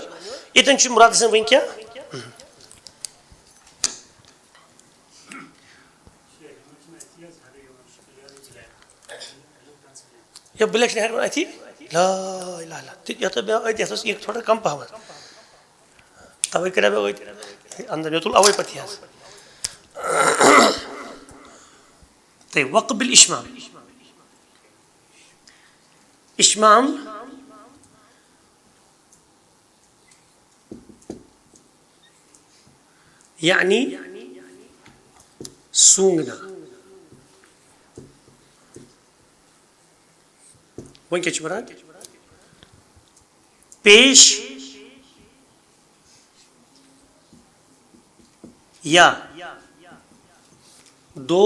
یتن مراد ون کیا یا بلیک نہر اتھی لا الہ الا یہ تھوڑا کم پہم توے کرا اندر مے تل اوے پتہ طيب وقف بالاشمام اشمام یعنی سونگنا وہ کیا مراد پیش یا دو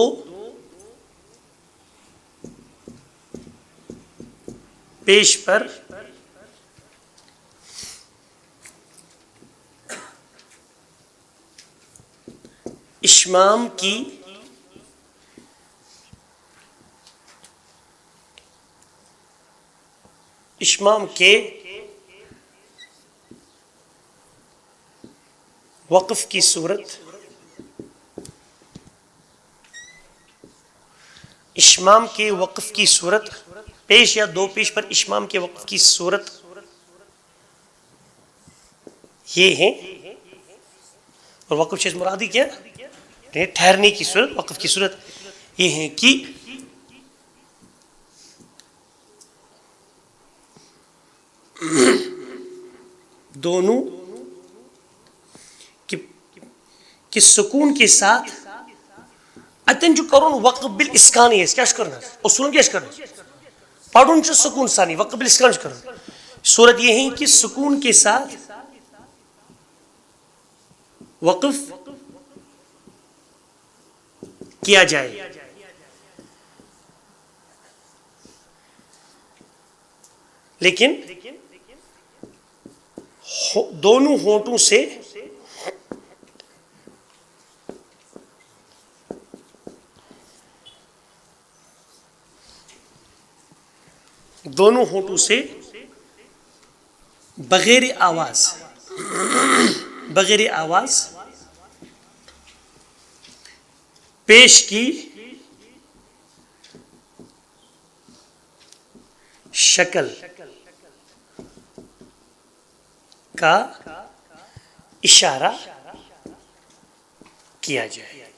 پیش پر اشمام کی اشمام کے وقف کی صورت اشمام کے وقف کی صورت پیش یا دو پیش پر اشمام کے وقف کی صورت یہ ہے اور وقف سے مرادی کیا ٹھہرنے کی صورت وقف کی صورت یہ ہے کہ دونوں کہ سکون کے ساتھ اتن جو کرون وقف بالاسکان ہے کیا کرنا اصول کیا کرنا پڑھن چھ سکون ثانی وقف بالاسکان کرنا صورت یہ ہے کہ سکون کے ساتھ وقف کیا جائے لیکن دونوں ہونٹوں سے بغیر آواز پیش کی شکل کا اشارہ کیا جائے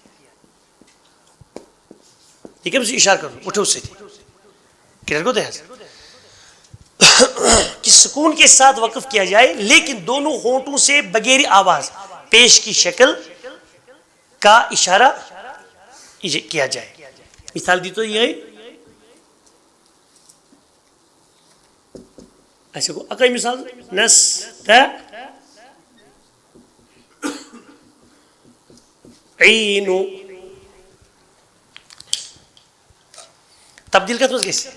ٹھیک ہے اشارہ کرو اٹھو سے کلیئر کو کہ سکون کے ساتھ وقف کیا جائے لیکن دونوں ہونٹوں سے بغیر آواز پیش کی شکل کا اشارہ کیا جائے مثال دی تو یہ ایسے کو اکائی مثال نستعین تبدیل کا تو کیسے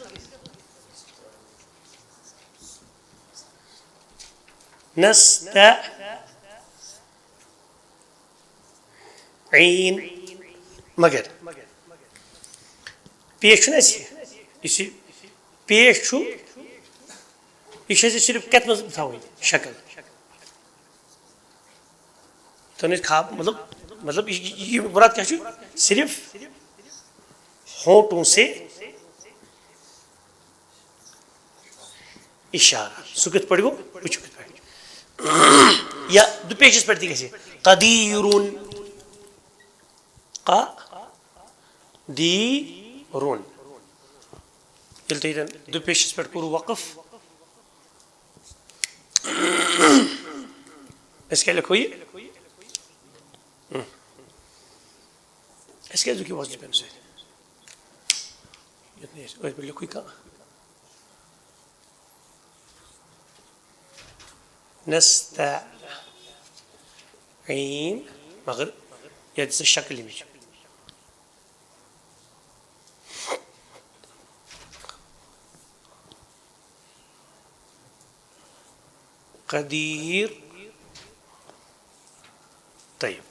نستعین مگر پیش نا اسی پیش چھو یہ صرف کت مز تھاوی شکل تو خواب مطلب یہ مراد کیا صرف ہونٹوں سے اشارہ سہ کت پہ گو وچو کت پہ یا دو پیشس پہ تھی گھے قدیرون قدیرون یل تھی دو پیشس پہ کورو وقف اس کیا لکھو یہ اس کیا لکھی وزن پہ سے لکھو کہاں نستعین مگر یہ سے شکل میں قدیر طيب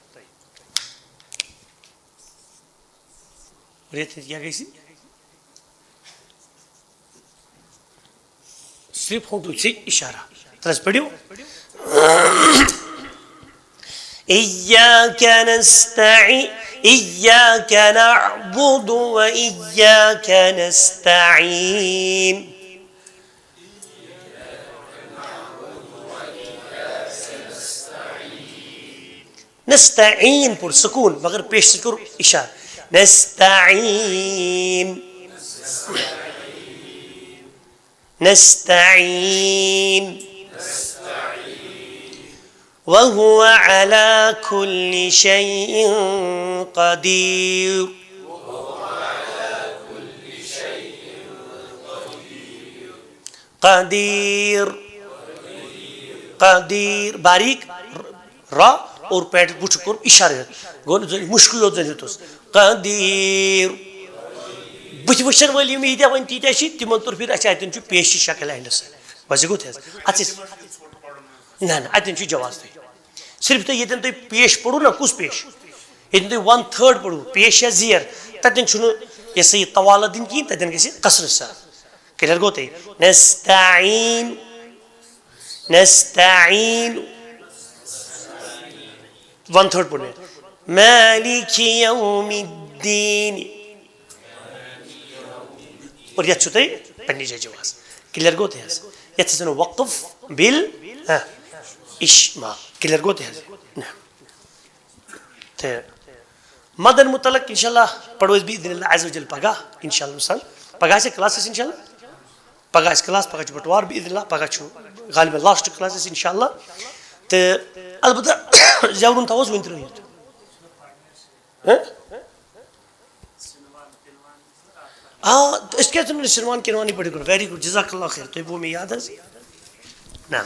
ریت کیا گئی سی صرف ہونٹوں سے اشارہ ترس پڑھیو إياك نستعين إياك نعبد وإياك نستعين نستعين پر سکون مگر پیش سے کرو اشارہ نستعين نستعين وهو على كل شيء قدير قدیر قدیر باریک را اور پیٹ بچ کر اشارہ گو مشکل یوت زن ہتس قدیر بت وشن ولی میدیا ون تیتیا چھ تمن تر پھر اچھا اتن چھ پیش شکل اینس وجہ گو تھس اچھا نہ نہ اتن چھ جواز تھی صرف تو یتن تو پیش پڑھو نا کس پیش یتن تو 1/3 پڑھو پیش یا زیر تتن چھ یہ صحیح طوالہ دن کی تتن گسی قصر سا کلیئر گو تے نستعین نستعین 1/3 پڑھنے مالک یوم الدین اور یہ چھتے پنی جائے جواز کلیئر گو تے یہ چھتے وقف بال اشما کلیئر گو تے مدن متعلق انشاءاللہ پڑھو اس باذن اللہ عز و جل پگہ انشاءاللہ مثال پگہ سے کلاسز انشاءاللہ پگہ اس کلاس پگہ بٹوار باذن اللہ پگہ چھو غالبا لاسٹ کلاسز انشاءاللہ تو البتہ زیورن تھوس ون ترہیت اس کے تم نے سلمان کنوانی پڑھی کرو ویری گڈ جزاک اللہ خیر تو وہ میں یاد ہے نہ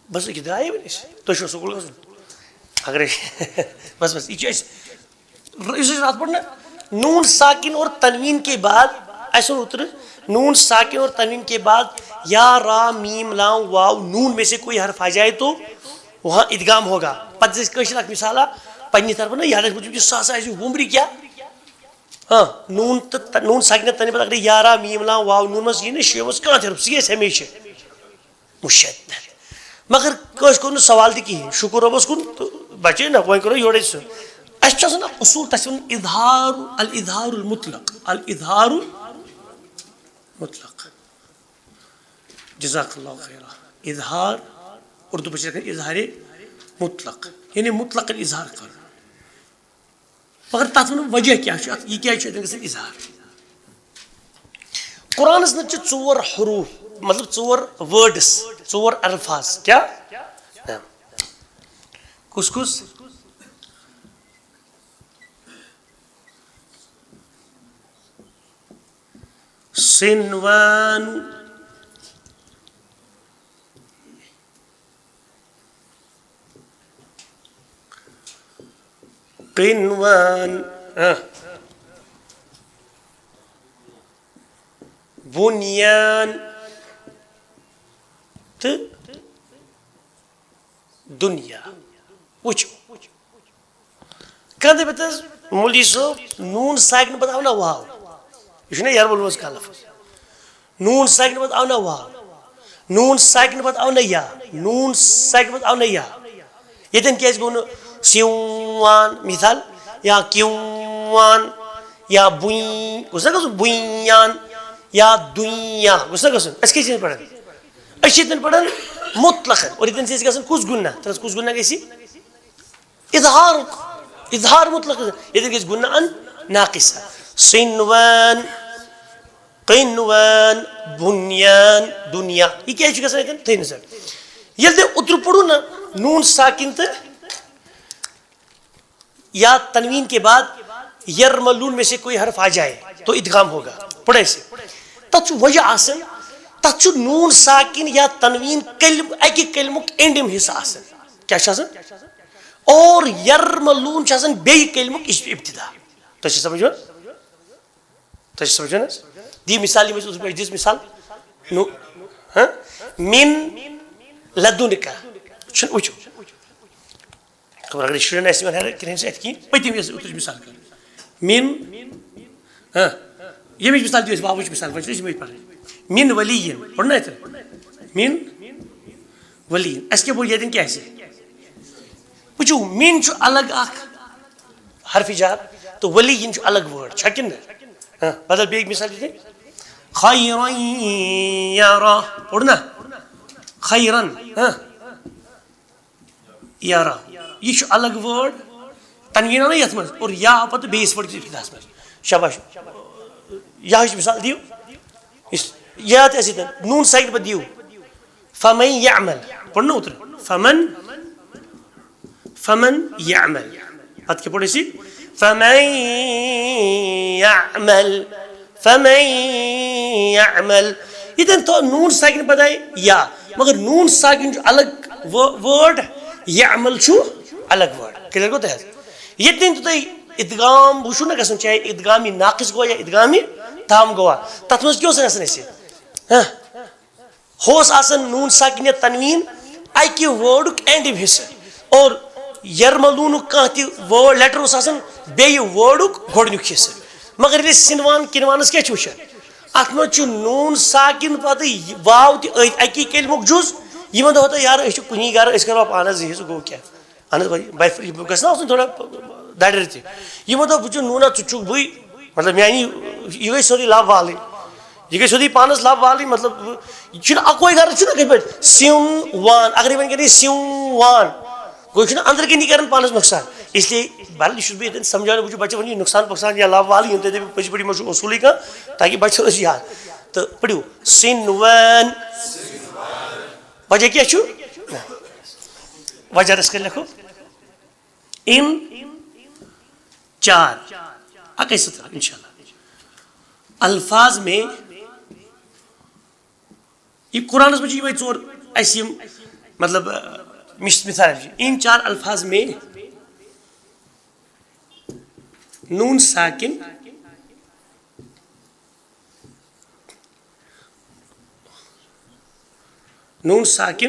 بس یہ درائے بھی نہیں تو شو سکول گژھُن اگر بس بس یہ رات پڑھنا نون ساکن اور تنوین کے بعد ایسا اتر نون ساکن اور تنوین کے بعد یا را میم لام واو نون میں سے کوئی حرف آ جائے تو وہاں ادغام ہوگا پتہ جیسے کشن اک مثالہ پنی طرف نا یاد مجھے ساسا ایسی ومری کیا ہاں نون ساکن تنوین بعد اگر یا را میم لام واو نون مس یہ شیو مس کہاں تھے سی ایس ہمیشہ مشدد مگر کس کو سوال تھی کہیں شکر ربس کن تو بچے نا وہ کرو یوڑے سے اچھا سنا اصول تسون اظہار الاظہار المطلق الاظہار مطلق جزاک اللہ خیر اظہار اردو بچے رکھیں اظہار مطلق یعنی مطلق اظہار کر مگر تات وجہ کیا یہ کیا اظہار قرآن اس نچ 4 حروف مطلب 4 ورڈس 4 الفاظ کیا کس کس سنوان قنوان بنیان دنیا وچو کہتے بتا مولی صاحب نون ساکن بات آو نا واو یہ نا یار بولوز کا لفظ نون ساکن بات آو نا واو نون ساکن بات آو نا یا نون ساکن بات آو نا یا یتن کیٛازِ گوٚو نہٕ سِوان مثال یا کیوان یا بُیں گوٚژھ نا گژھُن بُیان یا دُیا گوٚژھ نا گژھُن أسۍ کیٛاہ چھِ پران أسۍ چھِ ییٚتٮ۪ن پران مطلقن اور ییٚتٮ۪ن چھِ أسۍ گژھان کُس گُناہ تتھ کُس گُناہ گژھِ اظہار مطلق ییٚتٮ۪ن گژھِ گُناہ ان ناقصہ صِنوان قِنوان بُنیان دُنیا یہ کیٛازِ چھُ گژھان ییٚتٮ۪ن تھٲیِو سا ییٚلہِ تُہۍ اوترٕ پوٚرُو نا نون ساکن تہٕ یا تنوین کے بعد یرملون میں سے کوئی حرف آ جائے تو ادغام ہوگا پڑھے سے تتھ وجہ آسن تتھ نون ساکن یا تنوین اکہ کلمک اینڈم حصہ آسن کیا آسن اور یرملون آسن بیٚیہِ کلمک ابتدا تُہۍ چھِ سمجھان دی مثال دِژ مثال من لدُنکا چھُنہٕ وٕچھو خبر اگر شُرٮ۪ن آسہِ یِوان کِہیٖنۍ اَتہِ کِہیٖنۍ پٔتِم اوترٕچ مثال کر من ییٚمِچ مثال دِیو أسۍ بابٕچ مثال وۄنۍ چھِ أسۍ یِمٕے پرٕنۍ من ولین پوٚر نا اَتہِ من ولین اَسہِ کیٛاہ بوٗز ییٚتٮ۪ن کیٛاہ آسہِ وٕچھو من چھُ الگ اکھ حرفِ جار تہٕ ولین چھُ الگ وٲڈ چھا کِنہٕ نہ بدل بیٚیہِ مثال دِتھ خیرن یرا پوٚر نا خیرن یرا یہ چھُ الگ وٲڈ تنویٖن آو نا یتھ منٛز اور یا آو پتہٕ بیٚیِس وٲڈ ابتداہس منٛز شاباش یہٕچ مثال دِیو یاد آسہِ ییٚتٮ۪ن نوٗن ساکن پتہٕ دِیو فمن یعمل پوٚر نا اوترٕ فمن یعمل پتہٕ کیٛاہ پوٚر اَسہِ فمن یعمل ییٚتٮ۪ن تھوٚو نوٗن ساکن پتہٕ آیہِ یا مگر نوٗن ساکن چھُ الگ وٲڈ یعمل چھُ الگ وٲڈ کلیئر گوٚو تۄہہِ حظ ییٚتٮ۪ن تہِ تۄہہِ ادغام وٕچھو نا گژھُن چاہے ادغامی ناقص گوٚوا یا ادغامی تام گوٚوا تتھ منٛز کیٛاہ اوس گژھان اَسہِ ہُہ اوس آسان نوٗن ساکن یا تنویٖن اکہِ وٲڈُک اینڈِم حصہٕ اور یرملوٗنُک کانٛہہ تہِ وٲڈ لیٹر اوس آسان بیٚیہِ وٲڈُک گۄڈنیُک حصہٕ مگر ییٚلہِ أسۍ سِنوان کِنوانس کیٛاہ چھِ وٕچھان اتھ منٛز چھُ نوٗن ساکن پتہٕ واو تہِ أتھۍ اکی کلمُک جُز یِمن دۄہن تۄہہِ یارٕ أسۍ چھِ کُنی گرٕ أسۍ کرو پانس زِ سُہ گوٚو کیٛاہ اہن حظ گژھِ نا آسُن تھوڑا درِ تہِ یِمن دۄہ بہٕ چھُس نوٗنا ژٕ چھُکھ بٕے مطلب میانہِ یہِ گٔے سیوٚدُے لب والٕنۍ یہِ گٔے سیوٚدُے پانس لب والٕنۍ مطلب یہِ چھُنہٕ اکوے گرٕ چھُنہ کِتھ پٲٹھۍ سِوان اگر وۄنۍ کرے سِوان گوٚو یہِ چھُنہٕ أنٛدرٕ کِنی کران پانس نۄقصان اس لیے بہرحال یہِ چھُس بہٕ ییٚتٮ۪ن سمجھاوان بہٕ چھُس بچن ونان یہِ نۄقصان پۄقصان یا لب والٕنۍ یِم تۄہہِ دٔپِو پٔزۍ پٲٹھۍ یِمن چھُ اصوٗلٕے کانٛہہ تاکہِ بچن ٲسۍ یاد تہٕ پٔرِو سِنوان وجہ کیٛاہ چھُ وجہ رس کر لکھو ان چار اکے سترہ انشاءاللہ الفاظ میں یہ قرآنس میں یمے ژور اَسہِ یِم مطلب مثال ان چار الفاظ میں نون ساکن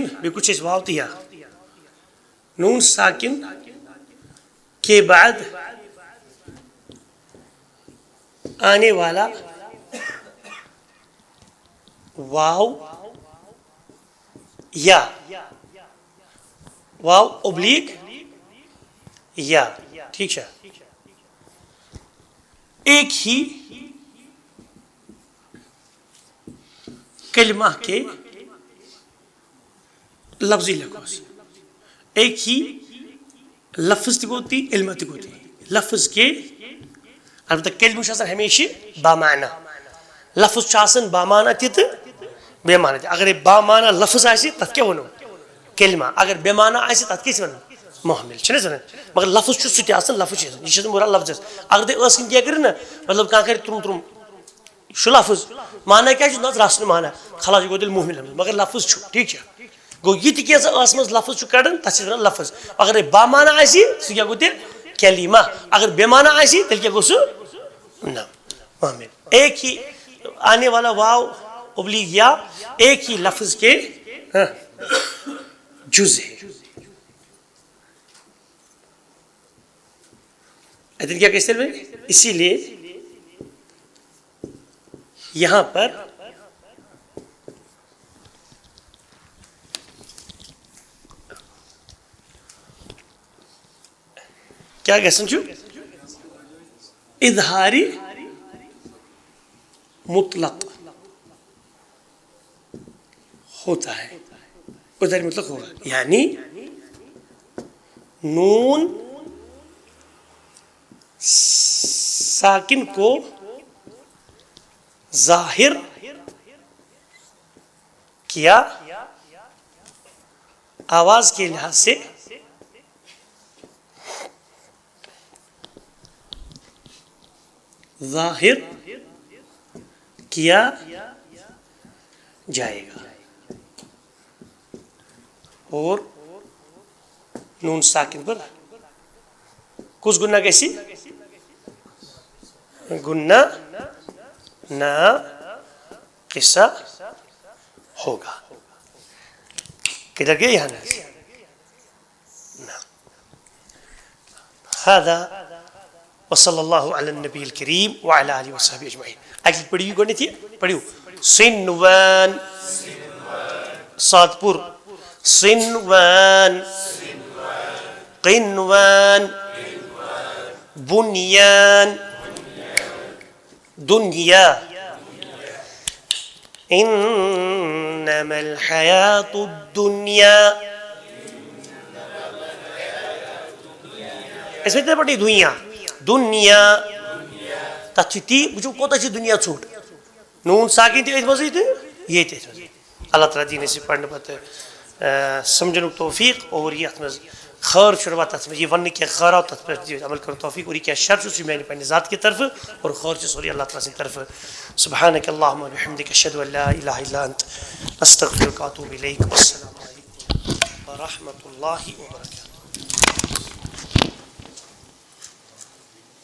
بیٚیہِ کُس چھِ اَسہِ واو تہٕ یا نون ساکن کے بعد آنے والا واو یا واو ابلیغ یا ٹھیک ہے ایک ہی کلمہ کے لفظی لکھوس ایک ہی لفظ تہِ گوٚو تی علم تہِ گوٚو تی لفظ کے البتہ کلمہ چھُ آسان ہمیشہ بامعنی لفظ چھُ آسان بامعنی تہِ تہٕ بے معنی تہِ اگرے بامعنی لفظ آسہِ تتھ کیٛاہ ونو کلمہ اگر بے معنی آسہِ تتھ کیٛاہ چھِ ونان محمل چھِنہ حظ ونان مگر لفظ چھُ سُہ تہِ آسان لفظ چھُ آسان یہِ چھُ آسان مراد لفظس اگر تُہۍ ٲس کِنۍ کینٛہہ کٔرِو نا مطلب کانٛہہ کرِ ترُم یہِ چھُ لفظ معنی کیٛاہ چھُ نہ حظ رسنہٕ معنی خلاص یہِ گوٚو تیٚلہِ محمل مگر لفظ چھُ ٹھیٖک چھا گوٚو یہِ تہِ کینٛژھا ٲس منٛز لفظ چھُ کڑان تتھ چھِ ونان لفظ اگرے بامعنی آسہِ سُہ کیٛاہ گوٚو تیٚلہِ کلیمہ اگر بے معنی آسہِ تیٚلہِ کیٛاہ گوٚو سُہ نہ محمل ایک ہی آنے والا واو ابلیغ یا ایک ہی لفظ کے جز ہے ادھر کیا کہتے ہیں اسی لیے یہاں پر کیا گژھان چھُ اظہاری مطلق ہوتا ہے، اظہاری مطلق ہوگا، یعنی نون ساکن کو ظاہر کیا آواز کے لحاظ سے ظاہر کیا جائے گا، اور نون ساکن پر کس گنہ کیسی گنہ نا قصہ ہوگا. کدھر گئے یہاں هذا وصلی اللہ علی النبی الکریم وعلی آلہ وصحبہ اجمعین. اگلی پڑھیو گونی پڑھیو سنوان سادپور سنوان قنوان بنیان دنیا انما الحیات الدنیا. اس میں پڑھی دنیا دنیا تھی تی بچو کوتا چھ دنیا چھوٹ نون ساکن تی مزید یہ تی. اللہ تعالیٰ دین سے پڑھنے پتہ سمجھنے توفیق اور یہ اتمز خیر شروع تت یہ ون کیا خیرات تت پر عمل کرنے توفیق اور یہ کیا شر سے میں نے پہنے ذات کی طرف اور خیر سے سوری اللہ تعالیٰ کی طرف. سبحانک اللہم و بحمدک اشہد ان لا الہ الا انت استغفرک و اتوب الیک. والسلام علیکم ورحمۃ اللہ وبرکاتہ.